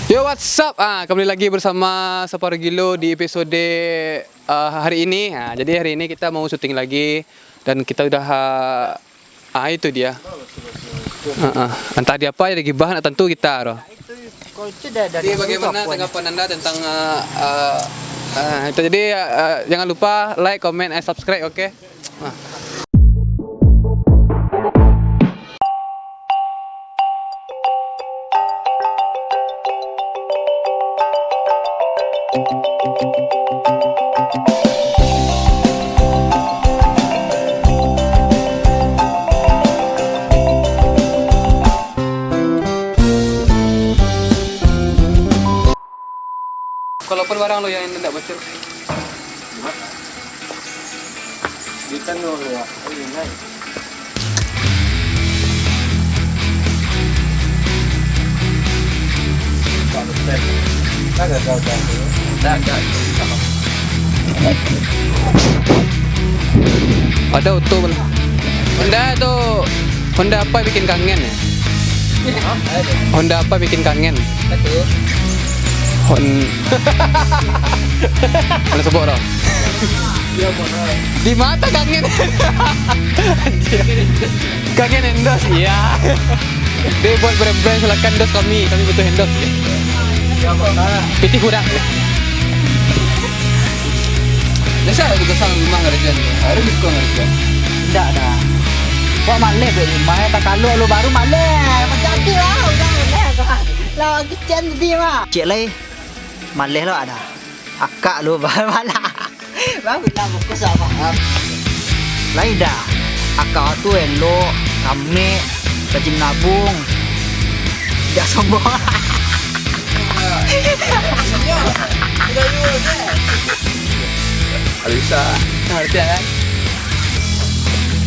Yo, what's up? Kembali lagi bersama Separuh Gilo di episode hari ini. Jadi hari ini kita mau syuting lagi dan kita udah itu dia. Entah dia apa ya, gibah tentu kita. Jadi bagaimana tanggapan Anda tentang itu? Jadi jangan lupa like, comment, and subscribe, oke? Kalaupun barang lo yang tidak bocor, Ditan lo ya, ini naik. Kagak. ada auto belum? Honda apa bikin kangen ya? Honda apa bikin kangen? Mana sebut dong? Di mata kangen. Kangen endorse, iya. Dia buat brand silakan endorse kami butuh endorse. Piti kurang. Biasa ada kesal memang ngerjain. Harus diskon ngerjain. Tidak dah. Kok malih be rumah tak kalau lu baru malih. Macam tu lah udah malih. Lah kecen tadi mah. Cik lai. Malih lo ada. Akak lu baru malah. Baru nak fokus apa? Lain dah. Akak tu elok, kami rajin nabung. Tidak sombong. Alisa, ngerti kan?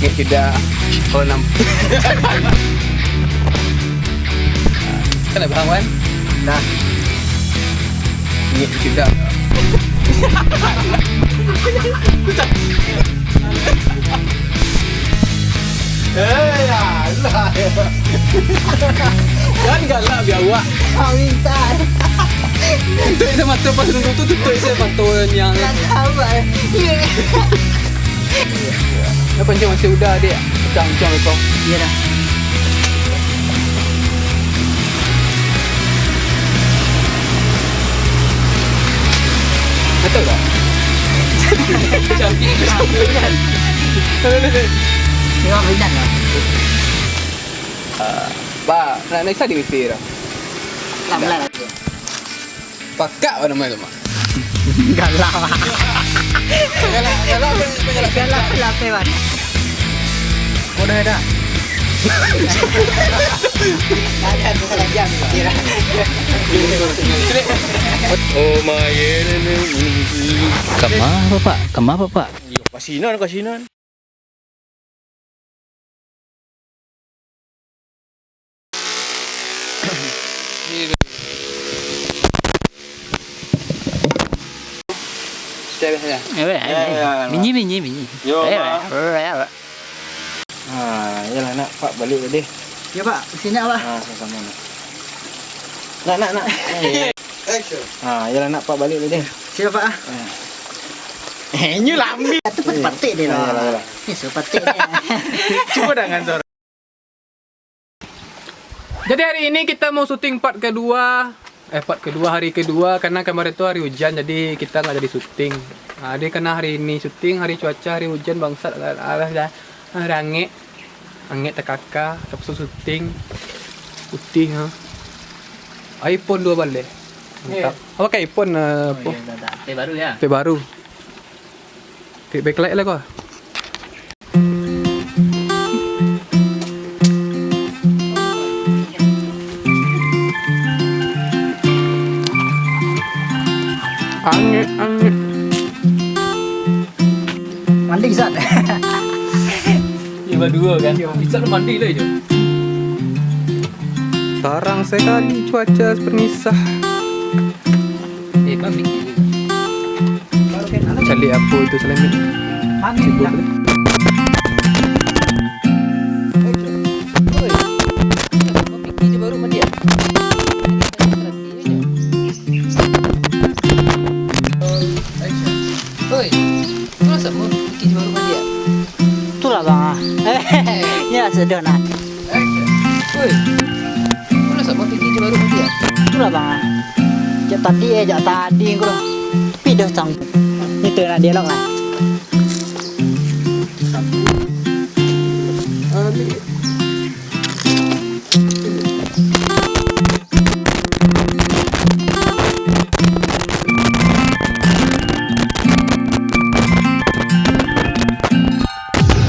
Nggak tidak. Oh 6. Kan ada paham kan? Dah. Nggak tidak. Jangan galak biar awak. Kau minta. Tutup saya mata pas nunggu tu tutup saya mata yang. Apa? Apa macam masih udah dia. Macam kau. Ya dah. Betul tak? Cantik. Tengok benar lah. Ba, nak naik sadi mesti dah. Lamlah lagi. Pakak apa nama tu mak? Galak. Galak Galak lapar mana? Kau dah ada. Ada tu salah jam kira. Oh my god. Kemana pak? Kasinan. Biasanya. Minyi. Yo, Pak. Yalah nak Pak balik tadi. Ya pak, sini apa? Sama-sama nak. Action. Yalah nak Pak balik tadi. Siapa pak? Nyu lambi. Itu petik dia lah. Yalah. Ini sepetik dia. Cuba dah ngantor. Jadi hari ini kita mau syuting part kedua, hari kedua karena kemarin itu hari hujan jadi kita nggak jadi syuting. Jadi karena hari ini syuting, hari cuaca hari hujan bangsat arah dah angin tekaka, terus syuting putih iPhone 2 balik. Mantap. Apa kayak iPhone Baru ya. baru. Backlight lah kau. Angin. Mandi Zat. Iya dua kan. Bisa lu mandi lah je. Sarang sekali cuaca permisah. Pabrik. Cari apa itu selain itu? Angin lah. Baru mandi ya? mau tinggi itu baru mati ya. Itulah bang. Jak tadi kau loh. Pidah sang. Itu nak dialog lah.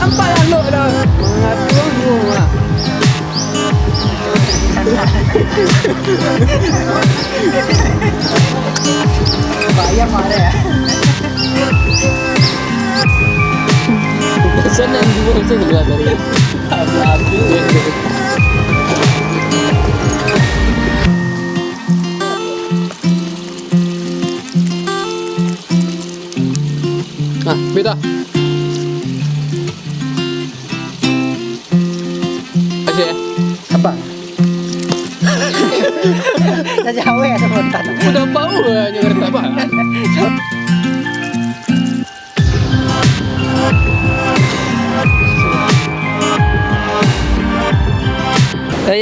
Nampak lah lo dah. Mengadu lah. Bayar mana ya? Sana yang dua saya keluar dari abu-abu. Nah, beta. Asyik ya. Abang. Dah jauh ya sebentar. Udah bau aja kereta bang.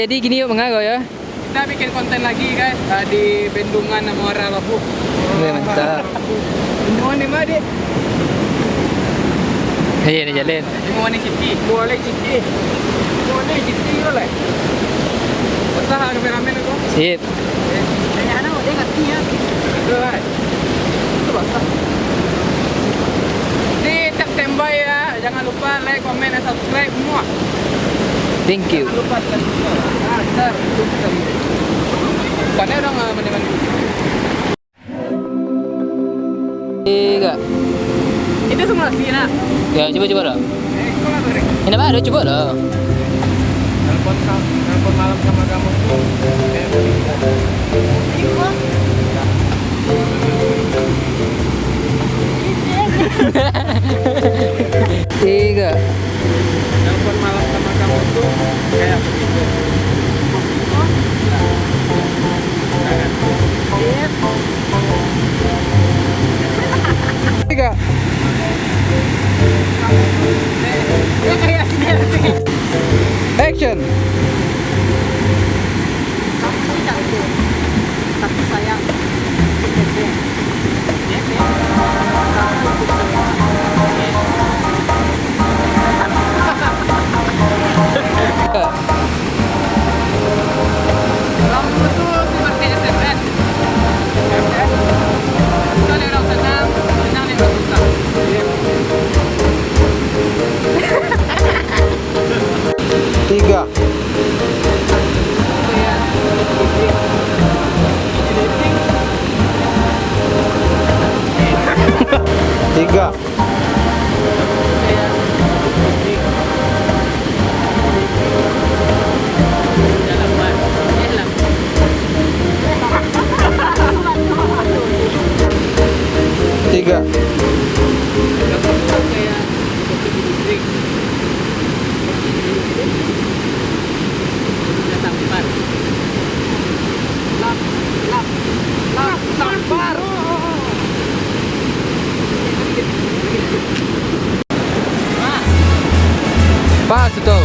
Jadi gini yuk mengago ya. Kita bikin konten lagi guys di Bendungan Muara Labu. Mantap. Mau ni mah dek. Iya nih jalan. Mau ni citi. Boleh citi. Boleh citi boleh. Usaha kameramen aku. Sip. Tanya anak dia ngerti ya. Itu kan. Itu basah. Di standby ya. Jangan lupa like, komen, dan subscribe semua. Thank you. Jangan lupa sekali juga. Ntar itu sekali. Bukannya udah nggak mandi-mandi. Tiga. Itu semua sih nak. Ya coba dah. Sekolah bareng. Ini apa? Ada coba dah. Telepon malam sama kamu. Tiga. Telepon malam sama kamu tuh kayak begitu. Tiga. Action. Tapi sayang. Kamu tuh seperti SMS. Kalau orang senang di orang susah. Tiga. Tiga. Tiga. Sabar. Pas itu.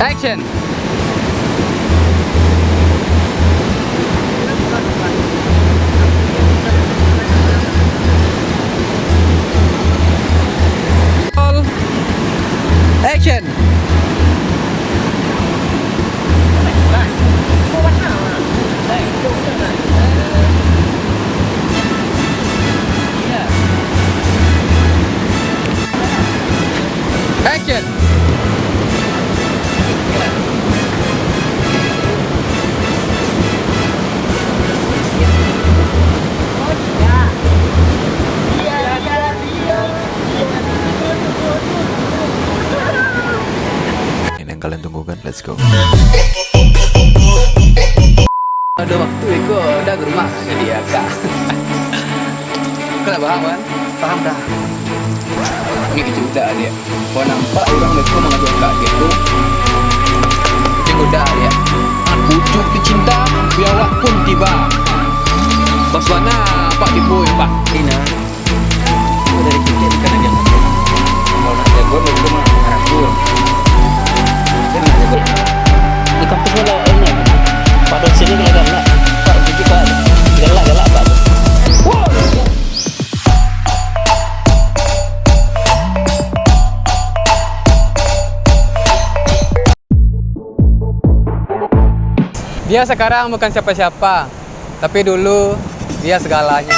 Action. All. Action. Action. Ini yang kalian tunggu kan? Let's go. Ada waktu itu udah ke rumah jadi ya kak. Kau paham kan? Paham dah. Ini juga dia. Kau nampak orang itu mengajak kak gitu. Kucing udah Pak. Bos mana Pak Tiboy, Pak? Ina. Dari kecil kan aja masuk. Kalau nak jago itu mah aku. Kan nak jago. Di kampus malah ini. Pak dosen ini galak. Pak jadi Pak galak Pak. Dia sekarang bukan siapa-siapa, tapi dulu dia segalanya.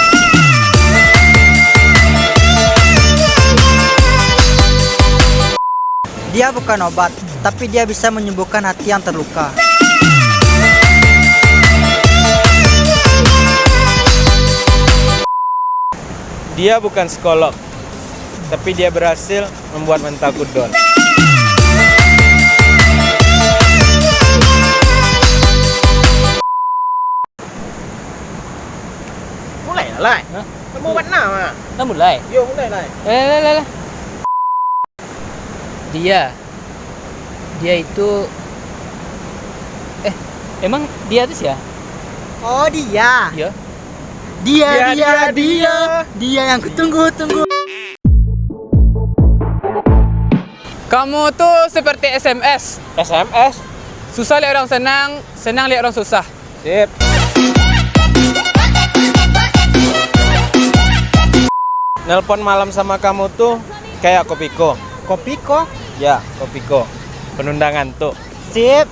Dia bukan obat, tapi dia bisa menyembuhkan hati yang terluka. Dia bukan psikolog, tapi dia berhasil membuat mentalku down. Mulai lah, kamu buat nama. Dah mulai. Yo mulai lah. Lah. Dia itu emang dia itu siapa? Oh, dia. Iya. Dia yang kutunggu. Kamu tuh seperti SMS. SMS. Susah lihat orang senang, senang lihat orang susah. Sip. Nelpon malam sama kamu tuh kayak Kopiko. Kopiko. Ya, Kopiko. Penunda ngantuk. Sip.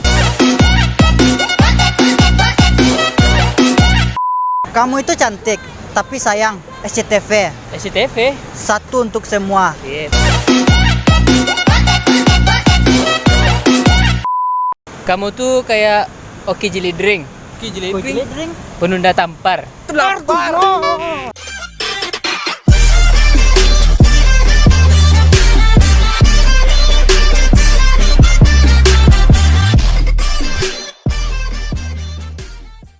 Kamu itu cantik, tapi sayang. SCTV. SCTV. Satu untuk semua. Kamu tuh kayak Oki Jelly Drink. Oki Jelly Drink. Penunda tampar. Tampar.